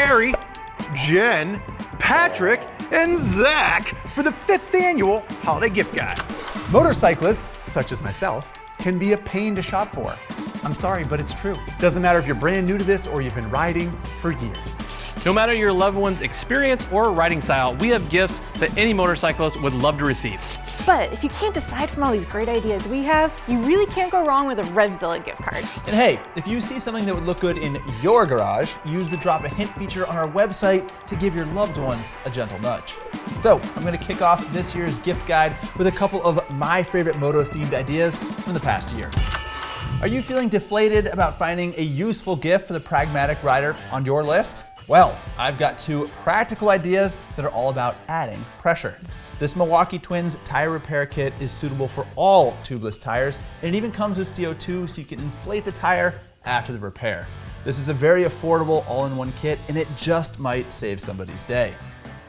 Harry, Jen, Patrick, and Zack for the 5th annual Holiday Gift Guide. Motorcyclists, such as myself, can be a pain to shop for. I'm sorry, but it's true. Doesn't matter if you're brand new to this or you've been riding for years. No matter your loved one's experience or riding style, we have gifts that any motorcyclist would love to receive. But if you can't decide from all these great ideas we have, you really can't go wrong with a RevZilla gift card. And hey, if you see something that would look good in your garage, use the Drop a Hint feature on our website to give your loved ones a gentle nudge. So I'm gonna kick off this year's gift guide with a couple of my favorite moto-themed ideas from the past year. Are you feeling deflated about finding a useful gift for the pragmatic rider on your list? Well, I've got 2 practical ideas that are all about adding pressure. This Milwaukee Twins tire repair kit is suitable for all tubeless tires, and it even comes with CO2 so you can inflate the tire after the repair. This is a very affordable all-in-one kit, and it just might save somebody's day.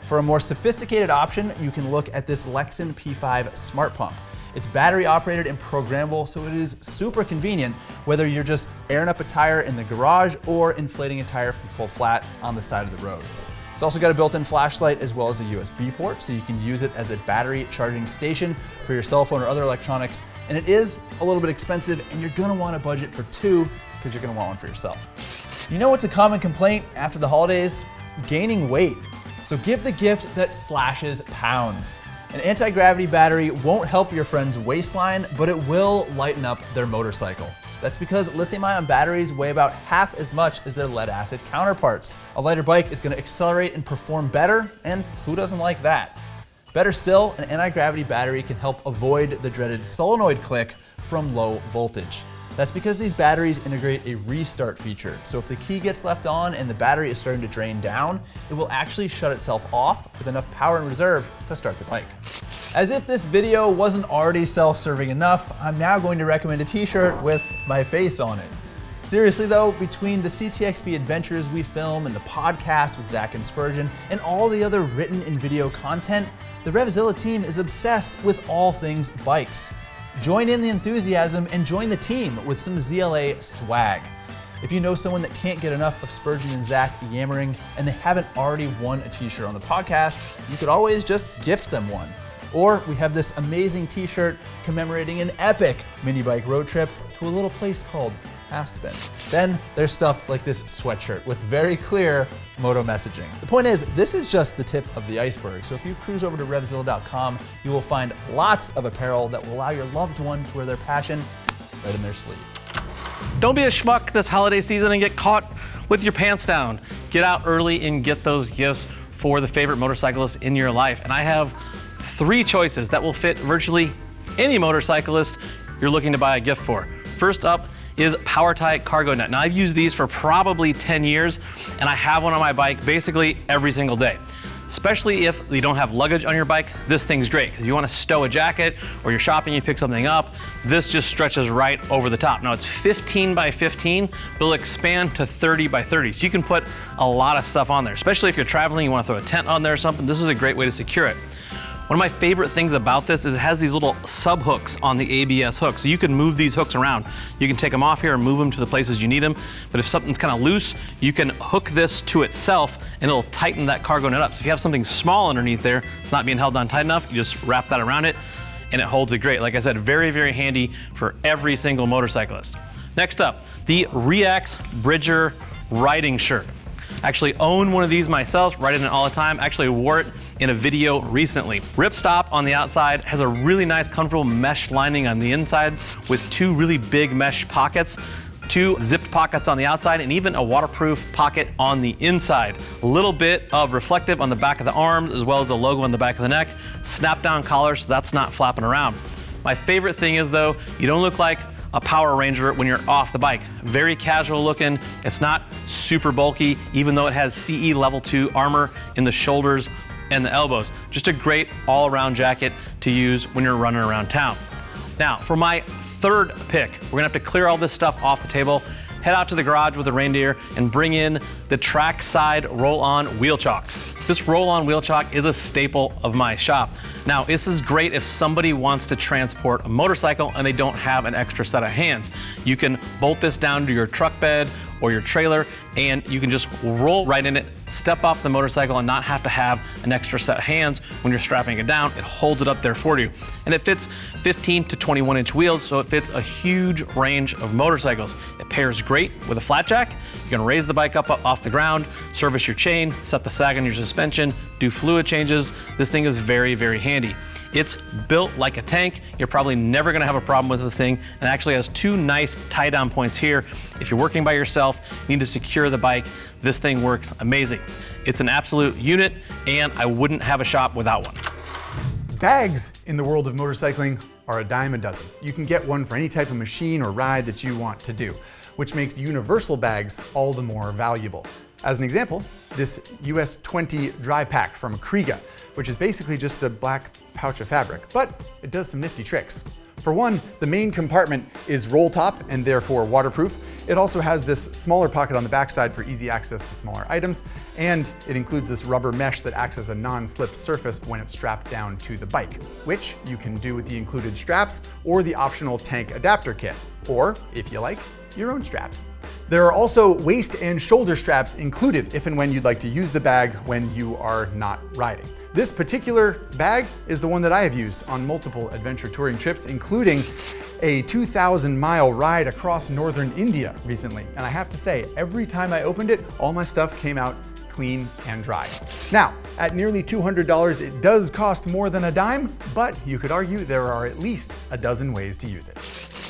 For a more sophisticated option, you can look at this Lexan P5 Smart Pump. It's battery operated and programmable, so it is super convenient whether you're just airing up a tire in the garage or inflating a tire from full flat on the side of the road. It's also got a built-in flashlight as well as a USB port, so you can use it as a battery charging station for your cell phone or other electronics. And it is a little bit expensive, and you're gonna want a budget for 2 because you're gonna want one for yourself. You know what's a common complaint after the holidays? Gaining weight. So give the gift that slashes pounds. An anti-gravity battery won't help your friend's waistline, but it will lighten up their motorcycle. That's because lithium-ion batteries weigh about half as much as their lead-acid counterparts. A lighter bike is gonna accelerate and perform better, and who doesn't like that? Better still, an anti-gravity battery can help avoid the dreaded solenoid click from low voltage. That's because these batteries integrate a restart feature. So if the key gets left on and the battery is starting to drain down, it will actually shut itself off with enough power in reserve to start the bike. As if this video wasn't already self-serving enough, I'm now going to recommend a t-shirt with my face on it. Seriously though, between the CTXP adventures we film and the podcast with Zack and Spurgeon and all the other written and video content, the RevZilla team is obsessed with all things bikes. Join in the enthusiasm and join the team with some ZLA swag. If you know someone that can't get enough of Spurgeon and Zack yammering and they haven't already won a t-shirt on the podcast, you could always just gift them one. Or we have this amazing t-shirt commemorating an epic mini bike road trip to a little place called Aspen. Then there's stuff like this sweatshirt with very clear moto messaging. The point is, this is just the tip of the iceberg. So if you cruise over to RevZilla.com, you will find lots of apparel that will allow your loved one to wear their passion right in their sleeve. Don't be a schmuck this holiday season and get caught with your pants down. Get out early and get those gifts for the favorite motorcyclist in your life. And I have 3 choices that will fit virtually any motorcyclist you're looking to buy a gift for. First up is PowerTie Cargo Net. Now I've used these for probably 10 years and I have one on my bike basically every single day. Especially if you don't have luggage on your bike, this thing's great because you want to stow a jacket or you're shopping, you pick something up, this just stretches right over the top. Now it's 15 by 15, but it'll expand to 30 by 30. So you can put a lot of stuff on there, especially if you're traveling, you want to throw a tent on there or something, this is a great way to secure it. One of my favorite things about this is it has these little sub hooks on the ABS hook. So you can move these hooks around. You can take them off here and move them to the places you need them. But if something's kind of loose, you can hook this to itself and it'll tighten that cargo net up. So if you have something small underneath there, it's not being held on tight enough, you just wrap that around it and it holds it great. Like I said, very, very handy for every single motorcyclist. Next up, the Reax Bridger riding shirt. I actually own one of these myself, ride in it all the time. Actually wore it in a video recently. Ripstop on the outside has a really nice comfortable mesh lining on the inside with 2 really big mesh pockets, 2 zipped pockets on the outside, and even a waterproof pocket on the inside. A little bit of reflective on the back of the arms as well as the logo on the back of the neck. Snap down collar so that's not flapping around. My favorite thing is though, you don't look like a Power Ranger when you're off the bike. Very casual looking, it's not super bulky, even though it has CE level 2 armor in the shoulders and the elbows. Just a great all-around jacket to use when you're running around town. Now, for my 3rd pick, we're gonna have to clear all this stuff off the table, head out to the garage with the reindeer, and bring in the trackside roll-on wheel chock. This roll-on wheel chock is a staple of my shop. Now, this is great if somebody wants to transport a motorcycle and they don't have an extra set of hands. You can bolt this down to your truck bed or your trailer, and you can just roll right in it, step off the motorcycle, and not have to have an extra set of hands when you're strapping it down. It holds it up there for you. And it fits 15 to 21 inch wheels, so it fits a huge range of motorcycles. It pairs great with a flat jack. You can raise the bike up off the ground, service your chain, set the sag on your suspension, do fluid changes. This thing is very, very handy. It's built like a tank. You're probably never gonna have a problem with the thing, and actually has two nice tie down points here. If you're working by yourself, you need to secure the bike, this thing works amazing. It's an absolute unit, and I wouldn't have a shop without one. Bags in the world of motorcycling are a dime a dozen. You can get one for any type of machine or ride that you want to do, which makes universal bags all the more valuable. As an example, this US 20 dry pack from Kriega, which is basically just a black pouch of fabric, but it does some nifty tricks. For one, the main compartment is roll top and therefore waterproof. It also has this smaller pocket on the backside for easy access to smaller items, and it includes this rubber mesh that acts as a non-slip surface when it's strapped down to the bike, which you can do with the included straps or the optional tank adapter kit, or, if you like, your own straps. There are also waist and shoulder straps included if and when you'd like to use the bag when you are not riding. This particular bag is the one that I have used on multiple adventure touring trips, including a 2,000-mile ride across northern India recently. And I have to say, every time I opened it, all my stuff came out clean and dry. Now, at nearly $200, it does cost more than a dime, but you could argue there are at least a dozen ways to use it.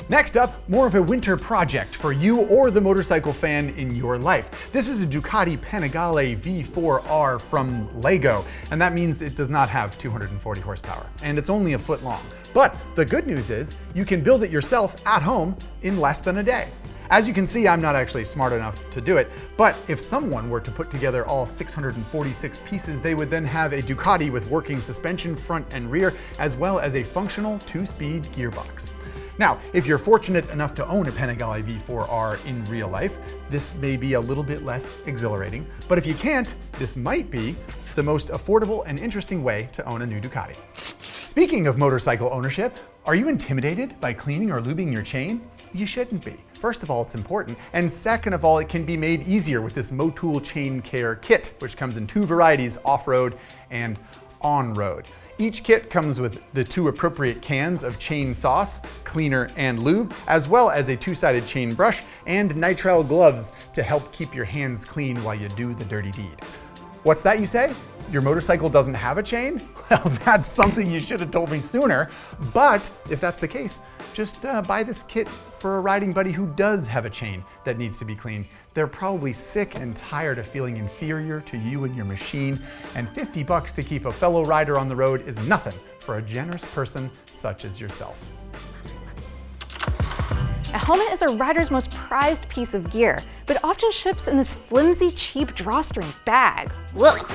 Next up, more of a winter project for you or the motorcycle fan in your life. This is a Ducati Panigale V4R from Lego, and that means it does not have 240 horsepower, and it's only a foot long. But the good news is you can build it yourself at home in less than a day. As you can see, I'm not actually smart enough to do it, but if someone were to put together all 646 pieces, they would then have a Ducati with working suspension front and rear, as well as a functional 2-speed gearbox. Now, if you're fortunate enough to own a Panigale V4R in real life, this may be a little bit less exhilarating, but if you can't, this might be the most affordable and interesting way to own a new Ducati. Speaking of motorcycle ownership, are you intimidated by cleaning or lubing your chain? You shouldn't be. First of all, it's important, and second of all, it can be made easier with this Motul Chain Care Kit, which comes in two varieties, off-road and on-road. Each kit comes with the two appropriate cans of chain sauce, cleaner, and lube, as well as a two-sided chain brush and nitrile gloves to help keep your hands clean while you do the dirty deed. What's that, you say? Your motorcycle doesn't have a chain? Well, that's something you should have told me sooner. But if that's the case, just buy this kit for a riding buddy who does have a chain that needs to be cleaned. They're probably sick and tired of feeling inferior to you and your machine, and $50 to keep a fellow rider on the road is nothing for a generous person such as yourself. A helmet is a rider's most prized piece of gear, but often ships in this flimsy, cheap drawstring bag. Ugh.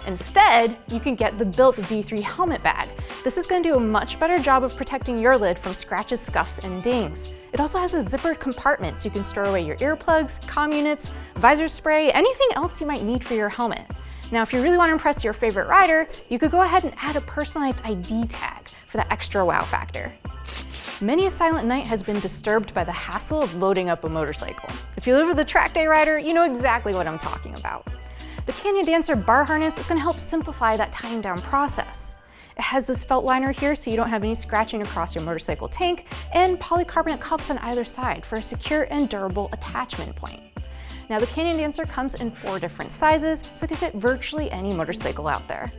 Instead, you can get the built V3 helmet bag. This is going to do a much better job of protecting your lid from scratches, scuffs, and dings. It also has a zippered compartment so you can store away your earplugs, comm units, visor spray, anything else you might need for your helmet. Now, if you really want to impress your favorite rider, you could go ahead and add a personalized ID tag for that extra wow factor. Many a silent night has been disturbed by the hassle of loading up a motorcycle. If you live with a track day rider, you know exactly what I'm talking about. The Canyon Dancer bar harness is going to help simplify that tying down process. It has this felt liner here so you don't have any scratching across your motorcycle tank, and polycarbonate cups on either side for a secure and durable attachment point. Now, the Canyon Dancer comes in 4 different sizes, so it can fit virtually any motorcycle out there.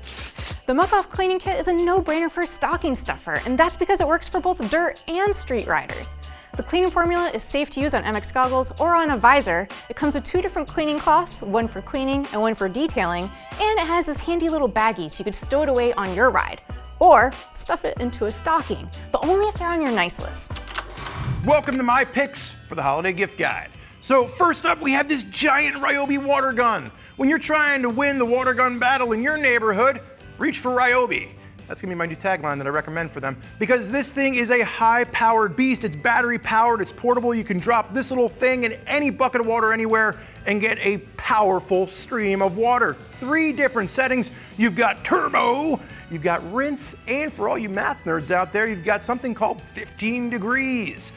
The Muck-Off cleaning kit is a no-brainer for a stocking stuffer, and that's because it works for both dirt and street riders. The cleaning formula is safe to use on MX goggles or on a visor. It comes with 2 different cleaning cloths, one for cleaning and one for detailing, and it has this handy little baggie so you could stow it away on your ride, or stuff it into a stocking, but only if they're on your nice list. Welcome to my picks for the holiday gift guide. So first up, we have this giant Ryobi water gun. When you're trying to win the water gun battle in your neighborhood, reach for Ryobi. That's gonna be my new tagline that I recommend for them, because this thing is a high-powered beast. It's battery-powered, it's portable. You can drop this little thing in any bucket of water anywhere and get a powerful stream of water. 3 different settings. You've got turbo, you've got rinse, and for all you math nerds out there, you've got something called 15 degrees.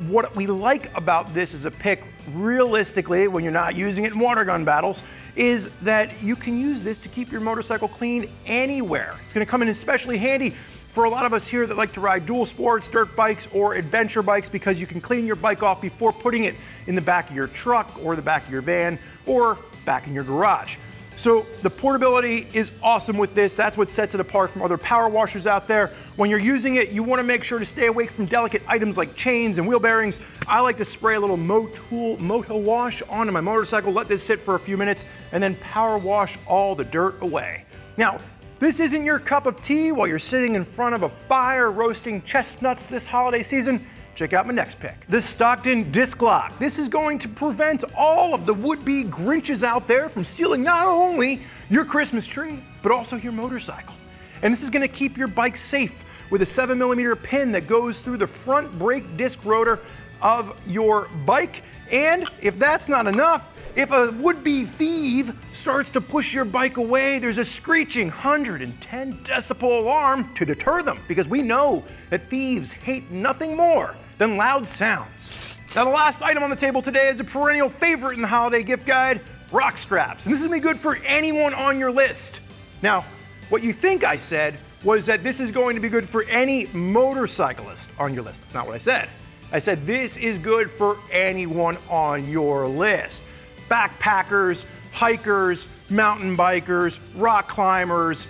what we like about this as a pick, realistically, when you're not using it in water gun battles, is that you can use this to keep your motorcycle clean anywhere. It's going to come in especially handy for a lot of us here that like to ride dual sports, dirt bikes, or adventure bikes, because you can clean your bike off before putting it in the back of your truck or the back of your van or back in your garage. So the portability is awesome with this. That's what sets it apart from other power washers out there. When you're using it, you want to make sure to stay away from delicate items like chains and wheel bearings. I like to spray a little Moto Wash onto my motorcycle, let this sit for a few minutes, and then power wash all the dirt away. Now, this isn't your cup of tea while you're sitting in front of a fire roasting chestnuts this holiday season. Check out my next pick. The Stockton Disc Lock. This is going to prevent all of the would-be Grinches out there from stealing not only your Christmas tree, but also your motorcycle. And this is going to keep your bike safe with a 7mm pin that goes through the front brake disc rotor of your bike. And if that's not enough, if a would-be thief starts to push your bike away, there's a screeching 110 decibel alarm to deter them, because we know that thieves hate nothing more than loud sounds. Now, the last item on the table today is a perennial favorite in the holiday gift guide, rock straps. And this is gonna be good for anyone on your list. Now, what you think I said was that this is going to be good for any motorcyclist on your list. That's not what I said. I said this is good for anyone on your list. Backpackers, hikers, mountain bikers, rock climbers,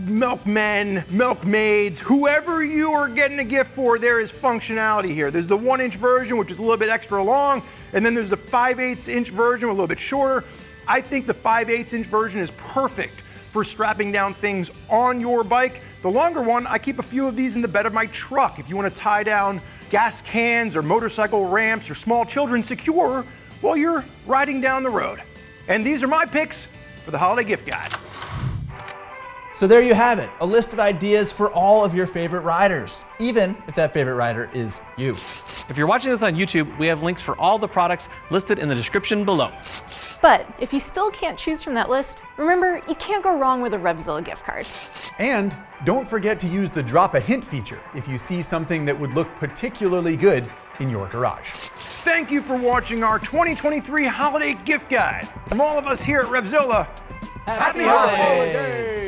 milkmen, milkmaids, whoever you are getting a gift for, there is functionality here. There's the 1-inch version, which is a little bit extra long, and then there's the 5/8-inch version, a little bit shorter. I think the 5/8-inch version is perfect for strapping down things on your bike. The longer one, I keep a few of these in the bed of my truck if you want to tie down gas cans or motorcycle ramps or small children secure while you're riding down the road. And these are my picks for the holiday gift guide. So there you have it, a list of ideas for all of your favorite riders, even if that favorite rider is you. If you're watching this on YouTube, we have links for all the products listed in the description below. But if you still can't choose from that list, remember, you can't go wrong with a RevZilla gift card. And don't forget to use the Drop a Hint feature if you see something that would look particularly good in your garage. Thank you for watching our 2023 holiday gift guide. From all of us here at RevZilla, Happy holidays!